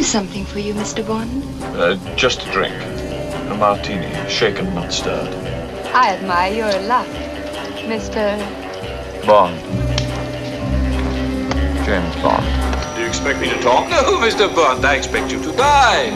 something for you, Mr. Bond? Just a drink. A martini, shaken, not stirred. I admire your luck, Mr. Bond. James Bond. Do you expect me to talk? No, Mr. Bond, I expect you to die.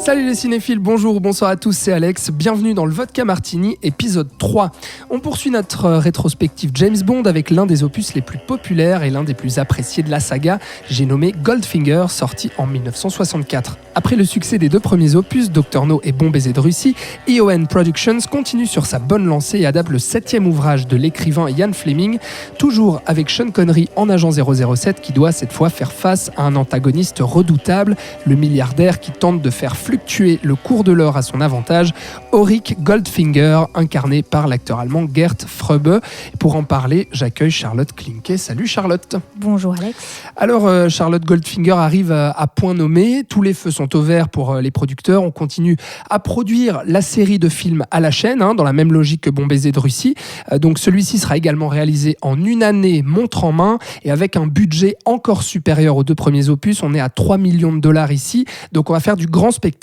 Salut les cinéphiles, bonjour ou bonsoir à tous, c'est Alex, bienvenue dans le Vodka Martini, épisode 3. On poursuit notre rétrospective James Bond avec l'un des opus les plus populaires et l'un des plus appréciés de la saga, j'ai nommé Goldfinger, sorti en 1964. Après le succès des deux premiers opus, Dr No et Bon baiser de Russie, EON Productions continue sur sa bonne lancée et adapte le 7e ouvrage de l'écrivain Ian Fleming, toujours avec Sean Connery en agent 007 qui doit cette fois faire face à un antagoniste redoutable, le milliardaire qui tente de faire fluctuer le cours de l'or à son avantage, Auric Goldfinger, incarné par l'acteur allemand Gert Fröbe. Pour en parler, j'accueille Charlotte Klinke. Salut Charlotte. Bonjour Alex. Alors Charlotte Goldfinger arrive à point nommé, tous les feux sont au vert pour les producteurs, on continue à produire la série de films à la chaîne, dans la même logique que Bon baiser de Russie. Donc celui-ci sera également réalisé en une année, montre en main, et avec un budget encore supérieur aux deux premiers opus, on est à 3 millions de dollars ici, donc on va faire du grand spectacle.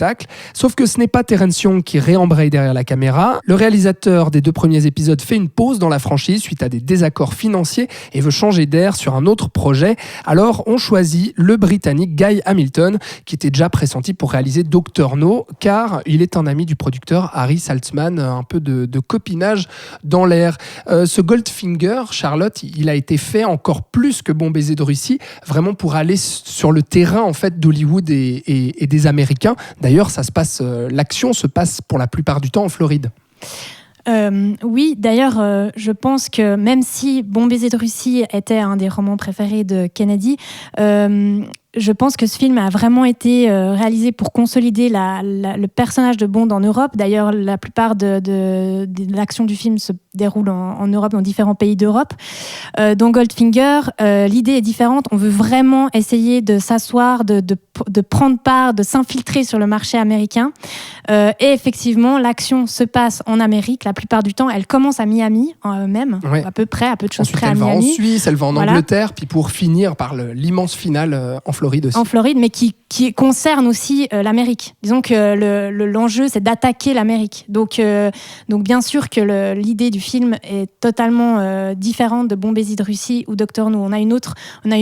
Sauf que ce n'est pas Terence Young qui réembraye derrière la caméra. Le réalisateur des deux premiers épisodes fait une pause dans la franchise suite à des désaccords financiers et veut changer d'air sur un autre projet. Alors on choisit le Britannique Guy Hamilton qui était déjà pressenti pour réaliser Dr No car il est un ami du producteur Harry Saltzman, un peu de copinage dans l'air. Ce Goldfinger, Charlotte, il a été fait encore plus que Bon baiser de Russie, vraiment pour aller sur le terrain en fait d'Hollywood et des Américains. D'ailleurs, l'action se passe pour la plupart du temps en Floride. Oui, d'ailleurs, je pense que même si Bon baiser de Russie était un des romans préférés de Kennedy, je pense que ce film a vraiment été réalisé pour consolider le personnage de Bond en Europe. D'ailleurs, la plupart de l'action du film se déroule en Europe, dans différents pays d'Europe. Dans Goldfinger, l'idée est différente. On veut vraiment essayer de s'asseoir, de prendre part, de s'infiltrer sur le marché américain. Et effectivement, l'action se passe en Amérique. La plupart du temps, elle commence à Miami, même, ouais. À peu près, à peu de choses Ensuite, près à Miami. Elle va en Suisse, elle va en Angleterre, puis pour finir par l'immense finale en Floride aussi. En Floride, mais qui concerne aussi l'Amérique. Disons que l'enjeu, c'est d'attaquer l'Amérique. Donc bien sûr que l'idée du film est totalement différente de Bon baiser de Russie ou Dr No. On a une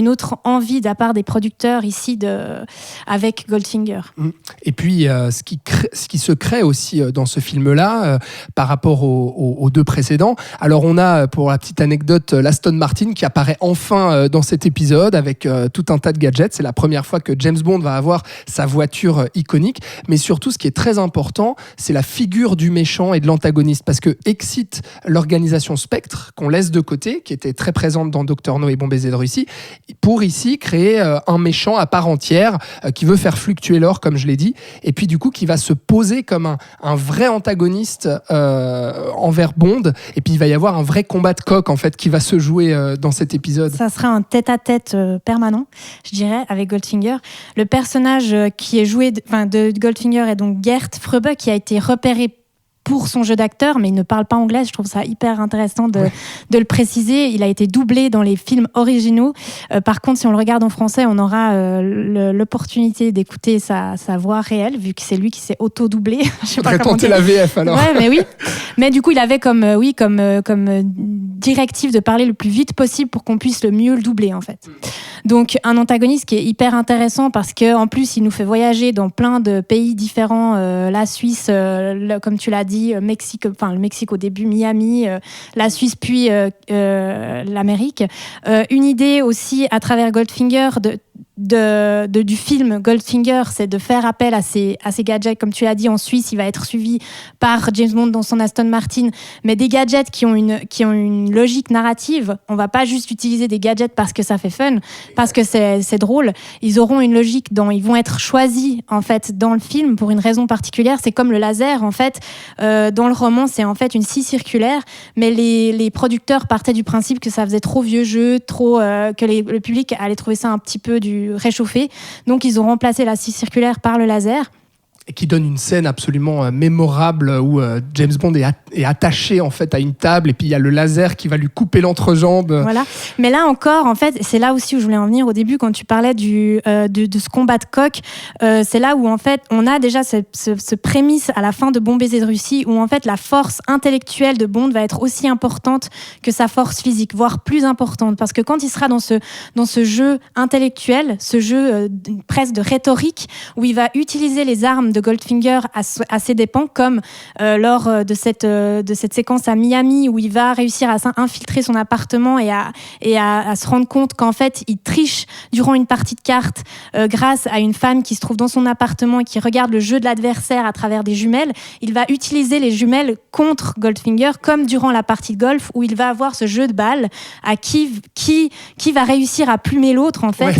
autre envie de la part des producteurs ici avec Goldfinger. Et puis, ce qui se crée aussi dans ce film-là, par rapport aux deux précédents. Alors, on a, pour la petite anecdote, l'Aston Martin qui apparaît enfin dans cet épisode avec tout un tas de gadgets. C'est la première fois que James Bond va avoir sa voiture iconique. Mais surtout, ce qui est très important, c'est la figure du méchant et de l'antagoniste. Parce que excite l'organisation Spectre, qu'on laisse de côté, qui était très présente dans Dr No et Bon baiser de Russie, pour ici créer un méchant à part entière qui veut faire fluctuer l'or, comme je l'ai dit, et puis du coup qui va se poser comme un vrai antagoniste envers Bond, et puis il va y avoir un vrai combat de coq en fait qui va se jouer dans cet épisode. Ça sera un tête-à-tête permanent, je dirais, avec Goldfinger. Le personnage qui est joué de Goldfinger est donc Gert Fröbe, qui a été repéré pour son jeu d'acteur, mais il ne parle pas anglais. Je trouve ça hyper intéressant de le préciser. Il a été doublé dans les films originaux. Par contre, si on le regarde en français, on aura l'opportunité d'écouter sa voix réelle, vu que c'est lui qui s'est auto-doublé. Je sais pas comment tenter la VF alors. Ouais, mais oui. Mais du coup, il avait comme directive de parler le plus vite possible pour qu'on puisse le mieux le doubler, en fait. Donc, un antagoniste qui est hyper intéressant parce qu'en plus, il nous fait voyager dans plein de pays différents. La Suisse, comme tu l'as dit, le Mexique au début, Miami, la Suisse, puis l'Amérique. Une idée aussi à travers Goldfinger du film Goldfinger, c'est de faire appel à ces gadgets. Comme tu l'as dit, en Suisse, il va être suivi par James Bond dans son Aston Martin, mais des gadgets qui ont une logique narrative. On va pas juste utiliser des gadgets parce que ça fait fun, parce que c'est drôle. Ils auront une logique ils vont être choisis en fait dans le film pour une raison particulière. C'est comme le laser en fait. Dans le roman, c'est en fait une scie circulaire, mais les producteurs partaient du principe que ça faisait trop vieux jeu, que le public allait trouver ça un petit peu réchauffé. Donc ils ont remplacé la scie circulaire par le laser. et qui donne une scène absolument mémorable où James Bond est attaché en fait à une table et puis il y a le laser qui va lui couper l'entrejambe. Voilà. Mais là encore, en fait, c'est là aussi où je voulais en venir au début quand tu parlais de ce combat de coq. C'est là où en fait on a déjà ce prémisse à la fin de Bon baiser de Russie où en fait la force intellectuelle de Bond va être aussi importante que sa force physique, voire plus importante, parce que quand il sera dans ce jeu intellectuel, ce jeu presque de rhétorique où il va utiliser les armes de Goldfinger à ses dépens, comme lors de cette séquence à Miami où il va réussir à infiltrer son appartement et à se rendre compte qu'en fait il triche durant une partie de cartes grâce à une femme qui se trouve dans son appartement et qui regarde le jeu de l'adversaire à travers des jumelles. Il va utiliser les jumelles contre Goldfinger, comme durant la partie de golf où il va avoir ce jeu de balles à qui va réussir à plumer l'autre en fait. Ouais.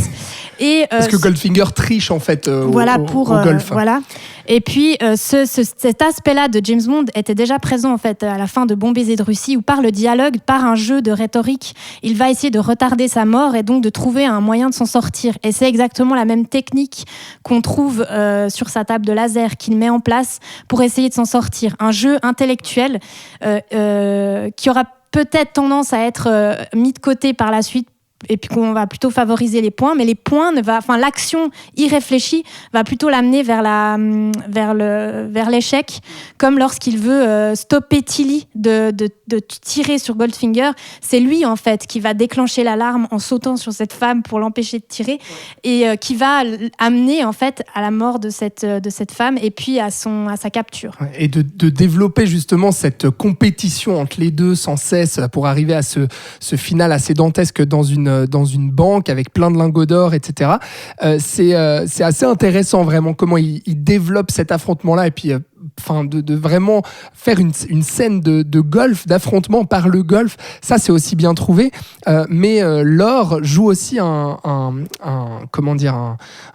Et, parce que Goldfinger triche en fait au golf. Voilà. Et puis cet aspect-là de James Bond était déjà présent en fait à la fin de Bon baiser de Russie, où par le dialogue, par un jeu de rhétorique, il va essayer de retarder sa mort et donc de trouver un moyen de s'en sortir. Et c'est exactement la même technique qu'on trouve sur sa table de laser qu'il met en place pour essayer de s'en sortir. Un jeu intellectuel qui aura peut-être tendance à être mis de côté par la suite, et puis qu'on va plutôt favoriser les points, mais l'action irréfléchie va plutôt l'amener vers l'échec, comme lorsqu'il veut stopper Tilly de tirer sur Goldfinger. C'est lui en fait qui va déclencher l'alarme en sautant sur cette femme pour l'empêcher de tirer, et qui va amener en fait à la mort de cette femme et puis à sa capture. Et de développer justement cette compétition entre les deux sans cesse pour arriver à ce final assez dantesque dans une banque avec plein de lingots d'or, etc. C'est assez intéressant vraiment comment il développe cet affrontement-là et puis de vraiment faire une scène de golf, d'affrontement par le golf. Ça, c'est aussi bien trouvé. Mais l'or joue aussi un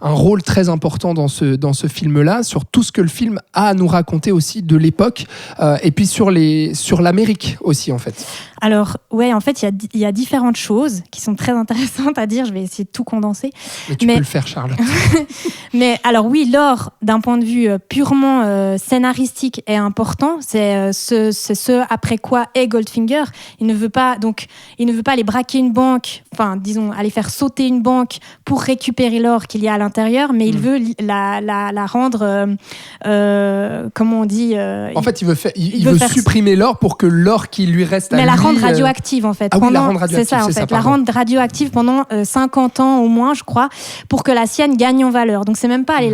rôle très important dans ce film-là, sur tout ce que le film a à nous raconter aussi de l'époque, et puis sur l'Amérique aussi, en fait. Alors, ouais, en fait, il y a différentes choses qui sont très intéressantes à dire. Je vais essayer de tout condenser. Mais tu peux le faire, Charlotte. Mais alors oui, l'or, d'un point de vue purement scénaristique, est important. C'est ce après quoi est Goldfinger. Il ne veut pas aller braquer une banque, enfin, disons, aller faire sauter une banque pour récupérer l'or qu'il y a à l'intérieur, mais il veut la rendre, comment on dit en fait, il veut supprimer l'or pour que l'or qui lui reste à lui... la rendre radioactive, en fait. Ah oui, la rendre radioactive, c'est ça, en fait. La rendre radioactive pendant 50 ans au moins, je crois, pour que la sienne gagne en valeur. Donc, c'est même pas aller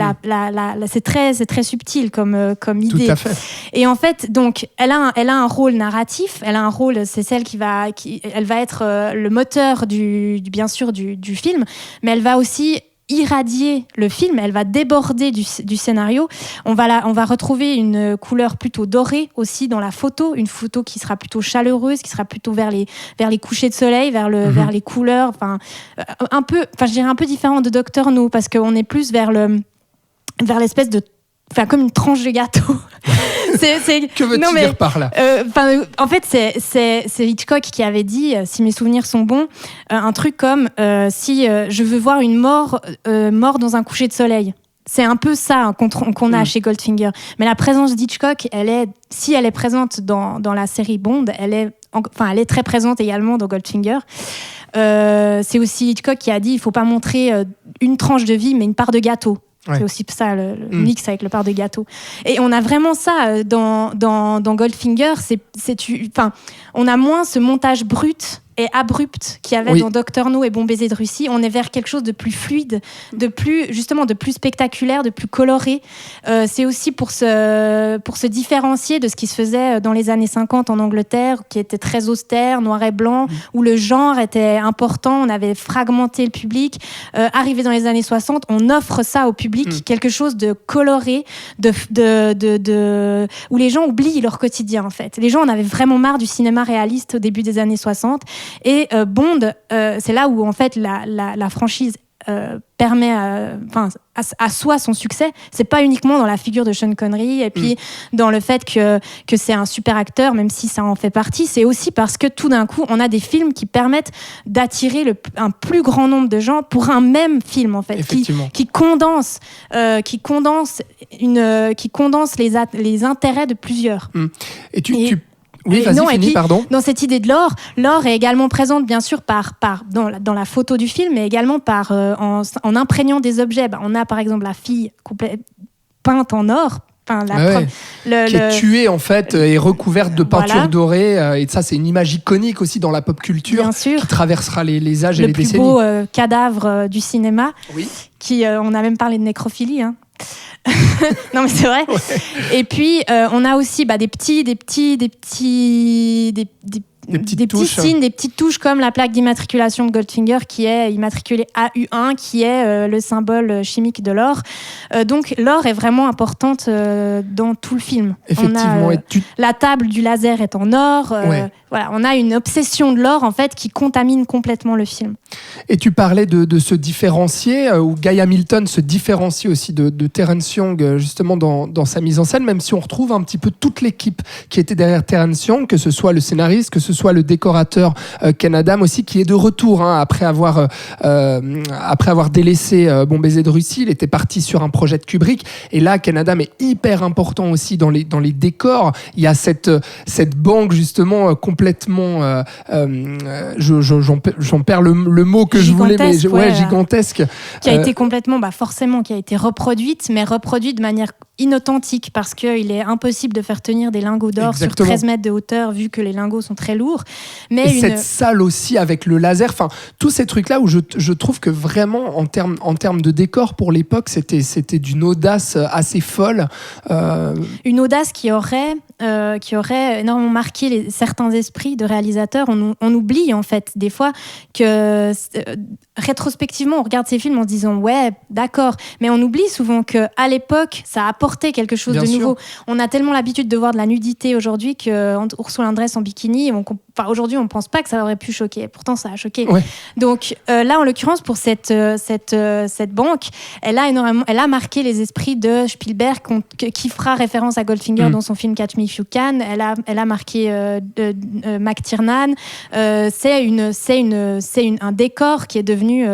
c'est très subtil comme idée. Tout à fait. Et en fait, donc, elle a un rôle narratif. Elle a un rôle, c'est celle elle va être le moteur bien sûr du film, mais elle va aussi irradier le film, elle va déborder du scénario. On va retrouver une couleur plutôt dorée aussi dans la photo, une photo qui sera plutôt chaleureuse, qui sera plutôt vers les couchers de soleil, vers les couleurs, je dirais un peu différent de Dr No, parce qu'on est plus vers l'espèce de, comme une tranche de gâteau. Que veux-tu dire par là ? En fait, c'est Hitchcock qui avait dit, si mes souvenirs sont bons, un truc comme si je veux voir une mort dans un coucher de soleil. C'est un peu ça qu'on a chez Goldfinger. Mais la présence d'Hitchcock, si elle est présente dans la série Bond, elle est très présente également dans Goldfinger. C'est aussi Hitchcock qui a dit il ne faut pas montrer une tranche de vie, mais une part de gâteau. Ouais. C'est aussi ça, le mix avec le part de gâteau. Et on a vraiment ça dans Goldfinger. On a moins ce montage brut et abrupt qu'il y avait dans Dr No et Bon baiser de Russie. On est vers quelque chose de plus fluide, de plus spectaculaire, de plus coloré. C'est aussi pour se différencier de ce qui se faisait dans les années 50 en Angleterre, qui était très austère, noir et blanc, où le genre était important, on avait fragmenté le public. Arrivé dans les années 60, on offre ça au public, quelque chose de coloré, où les gens oublient leur quotidien, en fait. Les gens en avaient vraiment marre du cinéma réaliste au début des années 60. Et Bond, c'est là où en fait la franchise permet à soi son succès, c'est pas uniquement dans la figure de Sean Connery et puis dans le fait que c'est un super acteur, même si ça en fait partie, c'est aussi parce que tout d'un coup on a des films qui permettent d'attirer un plus grand nombre de gens pour un même film en fait, qui condense les intérêts de plusieurs. Oui, vas-y, finis, pardon. Dans cette idée de l'or est également présente, bien sûr, dans la photo du film, mais également en imprégnant des objets. On a, par exemple, la fille peinte en or. Qui est tuée, en fait, et recouverte de peinture dorée. Et ça, c'est une image iconique aussi dans la pop culture, bien sûr, qui traversera les âges et les décennies. Le plus beau cadavre du cinéma. Oui. On a même parlé de nécrophilie, hein. Non mais c'est vrai. Ouais. Et puis on a aussi des petits signes, des petites touches comme la plaque d'immatriculation de Goldfinger qui est immatriculée AU1, qui est le symbole chimique de l'or. Donc l'or est vraiment importante dans tout le film. Effectivement. La table du laser est en or. Voilà, on a une obsession de l'or en fait qui contamine complètement le film. Et tu parlais de se différencier, où Guy Hamilton se différencie aussi de Terence Young justement dans sa mise en scène, même si on retrouve un petit peu toute l'équipe qui était derrière Terence Young, que ce soit le scénariste, que ce soit le décorateur Ken Adam aussi, qui est de retour après avoir délaissé Bon baiser de Russie. Il était parti sur un projet de Kubrick, et là Ken Adam est hyper important aussi dans les décors. Il y a cette banque justement complètement j'en perds le mot que je voulais, mais gigantesque, qui a été complètement forcément qui a été reproduite, mais reproduite de manière inauthentique, parce qu'il est impossible de faire tenir des lingots d'or sur 13 mètres de hauteur vu que les lingots sont très lourds. Mais cette salle aussi avec le laser, tous ces trucs là où je trouve que vraiment en termes de décor pour l'époque c'était d'une audace assez folle, une audace qui aurait énormément marqué certains esprits de réalisateurs. On oublie en fait des fois que rétrospectivement on regarde ces films en se disant ouais d'accord, mais on oublie souvent qu'à l'époque ça apportait quelque chose de nouveau. On a tellement l'habitude de voir de la nudité aujourd'hui que Ursula Andress en bikini, aujourd'hui on ne pense pas que ça aurait pu choquer, pourtant ça a choqué. Donc là en l'occurrence pour cette banque, elle a marqué les esprits de Spielberg qui fera référence à Goldfinger dans son film Catch Me If You Can. Elle a marqué McTiernan. C'est un décor qui est devenu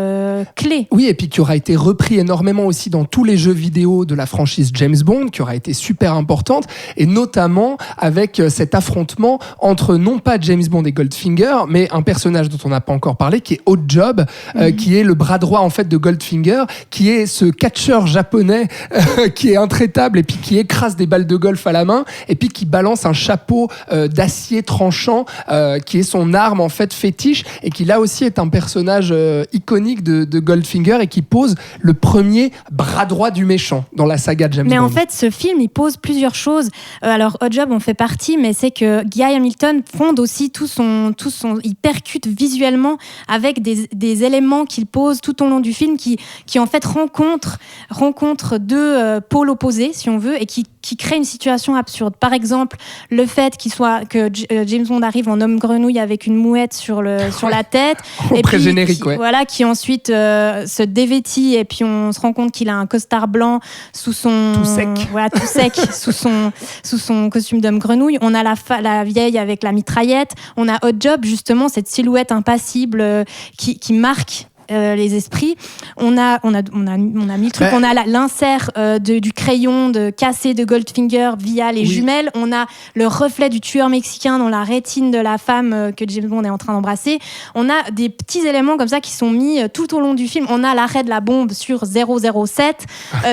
clé. Oui, et puis qui aura été repris énormément aussi dans tous les jeux vidéo de la franchise James Bond, qui aura été super importante, et notamment avec cet affrontement entre non pas James Bond et Goldfinger, mais un personnage dont on n'a pas encore parlé, qui est Oddjob, qui est le bras droit en fait de Goldfinger, qui est ce catcheur japonais qui est intraitable et puis qui écrase des balles de golf à la main, et puis qui balance un chapeau d'acier tranchant qui est son arme en fait fétiche, et qui là aussi est un personnage iconique de Goldfinger, et qui pose le premier bras droit du méchant dans la saga de James Bond. Mais en fait ce film il pose plusieurs choses. Alors Oddjob en fait partie, mais c'est que Guy Hamilton fonde aussi il percute visuellement avec des éléments qu'il pose tout au long du film qui en fait rencontrent deux pôles opposés si on veut, et qui crée une situation absurde. Par exemple, le fait que James Bond arrive en homme grenouille avec une mouette sur la tête, et pré-générique, qui ensuite se dévêtit, et puis on se rend compte qu'il a un costard blanc sous son tout sec sous son costume d'homme grenouille. On a la vieille avec la mitraillette. On a Oddjob, justement cette silhouette impassible qui marque les esprits. On a mis le truc. On a l'insert du crayon cassé de Goldfinger via les jumelles. On a le reflet du tueur mexicain dans la rétine de la femme que James Bond est en train d'embrasser. On a des petits éléments comme ça qui sont mis tout au long du film. On a l'arrêt de la bombe sur 007.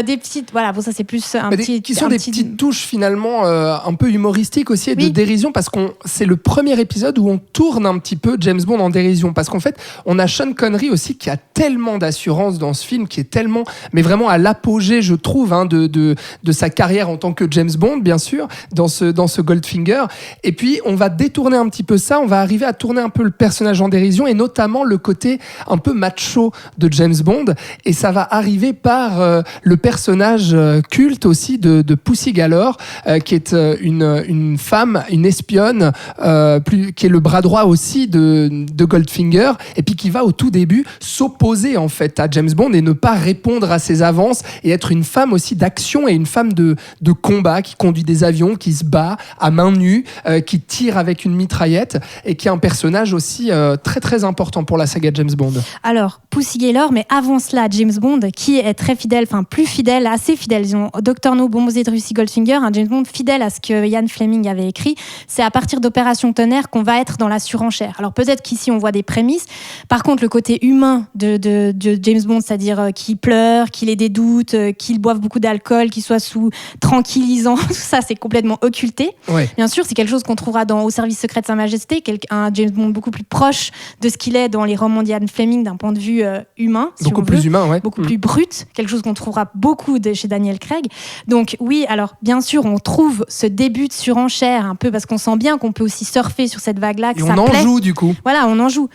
Des petites, ça c'est plus des petites touches finalement un peu humoristiques aussi, et de dérision, parce que c'est le premier épisode où on tourne un petit peu James Bond en dérision, parce qu'en fait on a Sean Connery aussi qui a tellement d'assurance dans ce film, qui est tellement, mais vraiment à l'apogée, je trouve, de sa carrière en tant que James Bond, bien sûr, dans ce Goldfinger. Et puis, on va détourner un petit peu ça, on va arriver à tourner un peu le personnage en dérision, et notamment le côté un peu macho de James Bond, et ça va arriver par le personnage culte aussi de Pussy Galore, qui est une femme, une espionne, qui est le bras droit aussi de Goldfinger, et puis qui va au tout début s'opposer en fait à James Bond et ne pas répondre à ses avances et être une femme aussi d'action et une femme de combat qui conduit des avions, qui se bat à main nue, qui tire avec une mitraillette et qui est un personnage aussi très très important pour la saga James Bond. Alors, Pussy Galore, mais avant cela, James Bond, qui est très fidèle, enfin plus fidèle, assez fidèle, disons, Dr. No, Bon Baiser de Russie, Goldfinger, un James Bond fidèle à ce que Ian Fleming avait écrit. C'est à partir d'Opération Tonnerre qu'on va être dans la surenchère. Alors peut-être qu'ici on voit des prémices. Par contre, le côté humain de James Bond, c'est-à-dire qu'il pleure, qu'il ait des doutes, qu'il boive beaucoup d'alcool, qu'il soit sous tranquillisant, tout ça c'est complètement occulté. Ouais. Bien sûr, c'est quelque chose qu'on trouvera dans Au service secret de Sa Majesté, un James Bond beaucoup plus proche de ce qu'il est dans les romans d'Ian Fleming d'un point de vue humain. Si beaucoup plus humain, ouais. Beaucoup plus brut, quelque chose qu'on trouvera beaucoup chez Daniel Craig. Donc oui, alors bien sûr, on trouve ce début de surenchère un peu parce qu'on sent bien qu'on peut aussi surfer sur cette vague-là. Et on en joue du coup. Voilà, on en joue.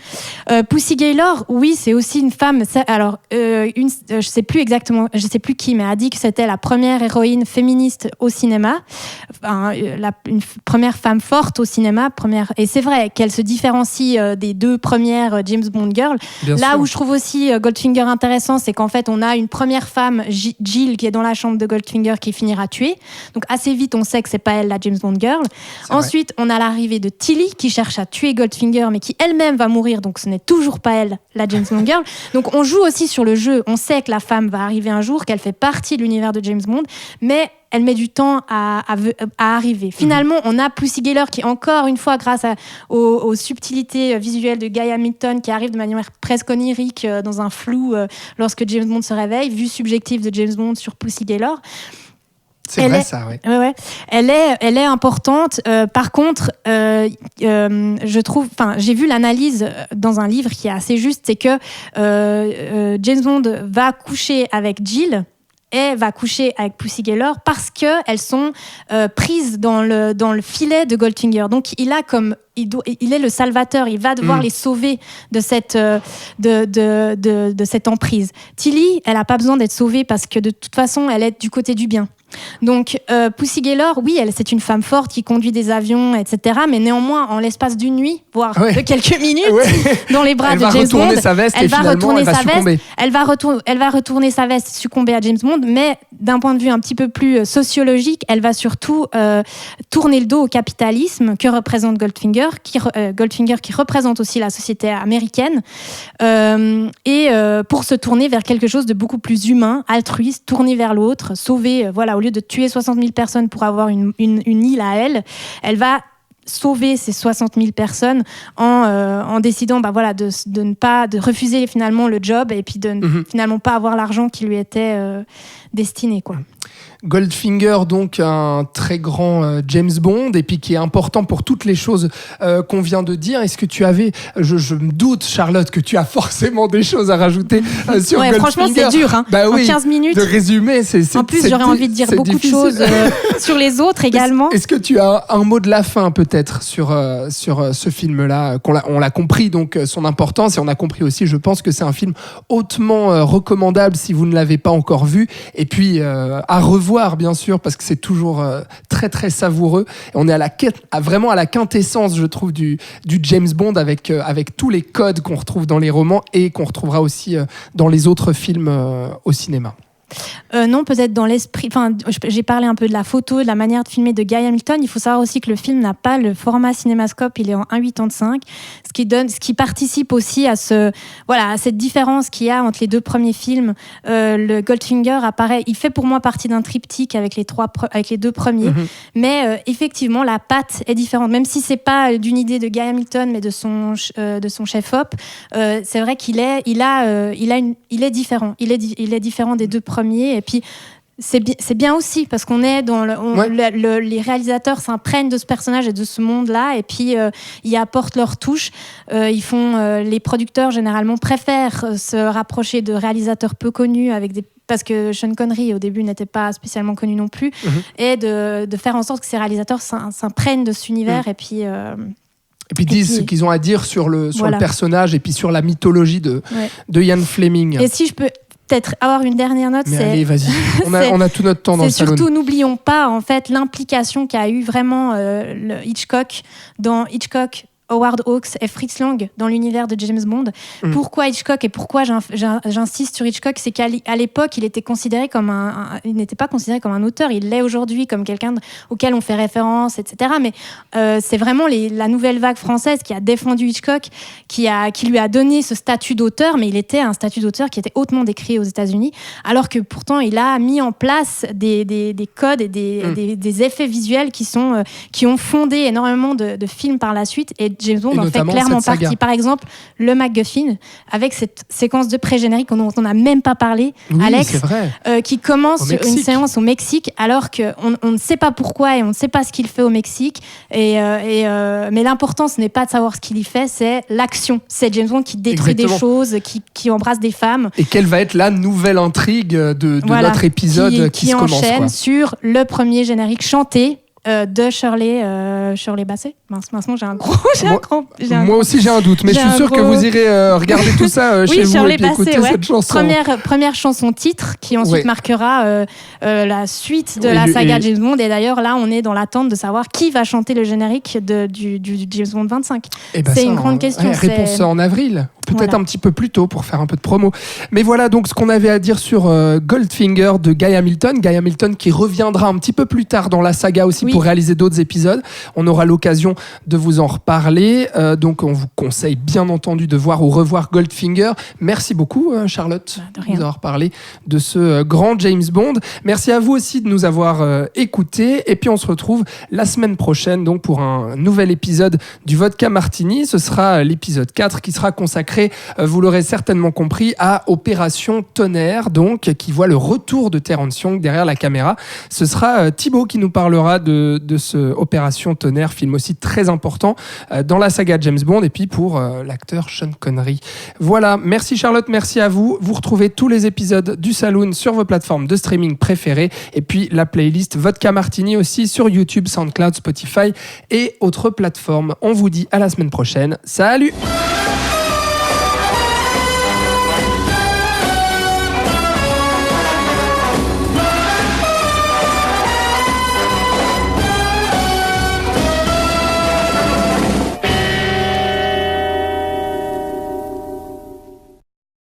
Pussy Galore, oui, c'est aussi une femme. Alors, je sais plus exactement, je sais plus qui, mais a dit que c'était la première héroïne féministe au cinéma, une première femme forte au cinéma, et c'est vrai qu'elle se différencie des deux premières James Bond girls. Bien sûr. Où je trouve aussi Goldfinger intéressant, c'est qu'en fait, on a une première femme, Jill, qui est dans la chambre de Goldfinger, qui finira tuée. Donc assez vite, on sait que c'est pas elle la James Bond girl. Ensuite, on a l'arrivée de Tilly, qui cherche à tuer Goldfinger, mais qui elle-même va mourir, donc ce n'est toujours pas elle la James Bond girl. Donc on joue aussi sur le jeu. On sait que la femme va arriver un jour, qu'elle fait partie de l'univers de James Bond, mais elle met du temps à arriver. Finalement, on a Pussy Galore qui, encore une fois, grâce aux subtilités visuelles de Guy Hamilton, qui arrive de manière presque onirique dans un flou lorsque James Bond se réveille, vue subjective de James Bond sur Pussy Galore. C'est vrai, ça, oui. Ouais. Elle est importante. Par contre, je trouve, j'ai vu l'analyse dans un livre qui est assez juste, c'est que James Bond va coucher avec Jill et va coucher avec Pussy Galore parce qu'elles sont prises dans le filet de Goldfinger. Donc il est le salvateur, il va devoir les sauver de cette emprise. Tilly, elle n'a pas besoin d'être sauvée parce que de toute façon, elle est du côté du bien. Donc Pussy Galore, oui, c'est une femme forte qui conduit des avions, etc. Mais néanmoins, en l'espace d'une nuit, voire de quelques minutes, dans les bras de James Bond, elle va retourner sa veste. Elle va retourner sa veste, succomber à James Bond. Mais d'un point de vue un petit peu plus sociologique, elle va surtout tourner le dos au capitalisme que représente Goldfinger, Goldfinger qui représente aussi la société américaine, et pour se tourner vers quelque chose de beaucoup plus humain, altruiste, tourné vers l'autre, sauver, au lieu de tuer 60 000 personnes pour avoir une île à elle va sauver ces 60 000 personnes en décidant de refuser finalement le job et puis de finalement pas avoir l'argent qui lui était destiné, quoi. Goldfinger, donc un très grand James Bond, et puis qui est important pour toutes les choses qu'on vient de dire. Est-ce que tu avais, je me doute, Charlotte, que tu as forcément des choses à rajouter sur Goldfinger. Franchement, c'est dur, hein. En 15 minutes. De résumer, en plus, j'aurais envie de dire beaucoup de choses sur les autres également. Est-ce que tu as un mot de la fin peut-être sur ce film-là, on l'a compris, donc son importance, et on a compris aussi, je pense que c'est un film hautement recommandable si vous ne l'avez pas encore vu, et puis à revoir bien sûr, parce que c'est toujours très très savoureux. Et on est vraiment à la quintessence, je trouve, du James Bond avec tous les codes qu'on retrouve dans les romans et qu'on retrouvera aussi dans les autres films au cinéma. Non, peut-être dans l'esprit. J'ai parlé un peu de la photo, de la manière de filmer de Guy Hamilton. Il faut savoir aussi que le film n'a pas le format cinémascope, il est en 1,85, ce qui participe aussi à cette différence qu'il y a entre les deux premiers films. Le Goldfinger apparaît, il fait pour moi partie d'un triptyque avec les deux premiers, mais effectivement la patte est différente, même si c'est pas d'une idée de Guy Hamilton, mais de son chef-op. C'est vrai qu'il est différent. Il est différent des deux premiers. Et puis c'est bien aussi parce qu'on est dans les réalisateurs s'imprègnent de ce personnage et de ce monde-là, et puis ils apportent leur touche. Les producteurs généralement préfèrent se rapprocher de réalisateurs peu connus parce que Sean Connery au début n'était pas spécialement connu non plus, et de faire en sorte que ces réalisateurs s'imprègnent de cet univers et puis disent ce qu'ils ont à dire sur le personnage et puis sur la mythologie de Ian Fleming. Et si je peux peut-être avoir une dernière note, allez, vas-y. On a tout notre temps dans le salon. C'est surtout, n'oublions pas en fait l'implication qu'a eu vraiment Hitchcock dans Hitchcock Howard Hawks et Fritz Lang dans l'univers de James Bond. Pourquoi Hitchcock et pourquoi j'insiste sur Hitchcock, c'est qu'à l'époque, il n'était pas considéré comme un auteur. Il l'est aujourd'hui comme quelqu'un auquel on fait référence, etc. Mais c'est vraiment la nouvelle vague française qui a défendu Hitchcock, qui lui a donné ce statut d'auteur, mais il était un statut d'auteur qui était hautement décrié aux États-Unis, alors que pourtant il a mis en place des codes et des effets visuels qui ont fondé énormément de films par la suite, et James Bond en fait clairement partie. Par exemple, le MacGuffin, avec cette séquence de pré-générique dont on n'a même pas parlé, oui, Alex, c'est vrai. qui commence une séance au Mexique, alors qu'on ne sait pas pourquoi et on ne sait pas ce qu'il fait au Mexique. Mais l'important, ce n'est pas de savoir ce qu'il y fait, c'est l'action. C'est James Bond qui détruit des choses, qui embrasse des femmes. Et quelle va être la nouvelle intrigue de notre épisode qui se commence, enchaîne sur le premier générique chanté de Shirley Bassey. Maintenant, j'ai un gros. Moi aussi, j'ai un doute, mais je suis sûr que vous irez regarder tout ça chez vous Shirley et puis écouter cette chanson. Première chanson titre qui ensuite marquera la suite de la saga James Bond. Et d'ailleurs, là, on est dans l'attente de savoir qui va chanter le générique du James Bond 25. C'est une grande question. Réponse en avril. Peut-être un petit peu plus tôt pour faire un peu de promo. Mais voilà donc ce qu'on avait à dire sur Goldfinger de Guy Hamilton. Guy Hamilton qui reviendra un petit peu plus tard dans la saga aussi pour réaliser d'autres épisodes. On aura l'occasion de vous en reparler. Donc on vous conseille bien entendu de voir ou revoir Goldfinger. Merci beaucoup Charlotte de nous avoir parlé de ce grand James Bond. Merci à vous aussi de nous avoir écoutés. Et puis on se retrouve la semaine prochaine donc pour un nouvel épisode du Vodka Martini. Ce sera l'épisode 4 qui sera consacré, vous l'aurez certainement compris, à Opération Tonnerre, donc qui voit le retour de Terence Young derrière la caméra. Ce sera Thibaut qui nous parlera de ce Opération Tonnerre, film aussi très important dans la saga James Bond, et puis pour l'acteur Sean Connery. Voilà, merci Charlotte, merci à vous. Vous retrouvez tous les épisodes du Saloon sur vos plateformes de streaming préférées, et puis la playlist Vodka Martini aussi sur YouTube, SoundCloud, Spotify et autres plateformes. On vous dit à la semaine prochaine. Salut!